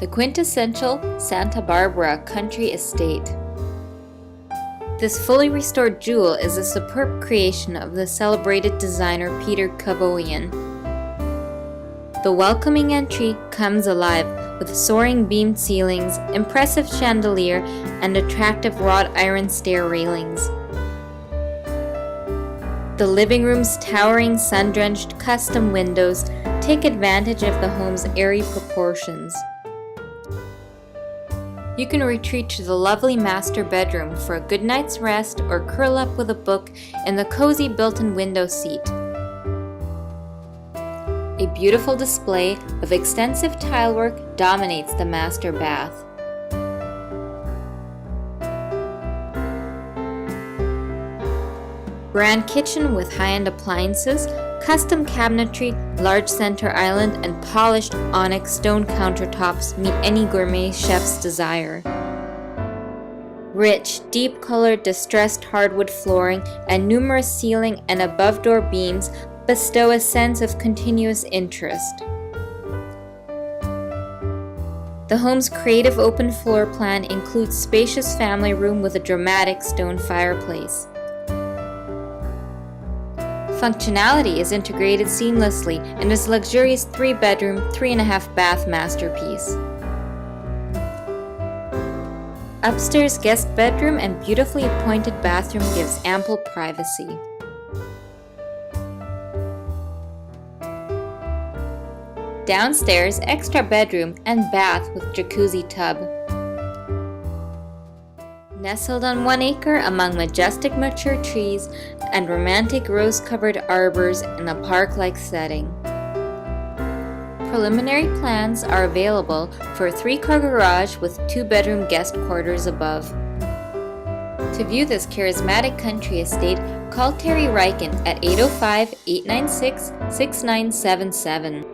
the quintessential Santa Barbara country estate. This fully restored jewel is a superb creation of the celebrated designer Peter Cavoian. The welcoming entry comes alive with soaring beamed ceilings, impressive chandelier, and attractive wrought iron stair railings. The living room's towering sun-drenched custom windows take advantage of the home's airy proportions. You can retreat to the lovely master bedroom for a good night's rest or curl up with a book in the cozy built-in window seat. A beautiful display of extensive tilework dominates the master bath. Grand kitchen with high-end appliances, custom cabinetry, large center island, and polished onyx stone countertops meet any gourmet chef's desire. Rich, deep-colored distressed hardwood flooring and numerous ceiling and above-door beams bestow a sense of continuous interest. The home's creative open floor plan includes spacious family room with a dramatic stone fireplace. Functionality is integrated seamlessly in this luxurious 3-bedroom, 3.5-bath masterpiece. Upstairs guest bedroom and beautifully appointed bathroom gives ample privacy. Downstairs, extra bedroom and bath with jacuzzi tub. Nestled on 1 acre among majestic mature trees and romantic rose-covered arbors in a park-like setting. Preliminary plans are available for a 3-car garage with 2-bedroom guest quarters above. To view this charismatic country estate, call Terry Reichen at 805-896-6977.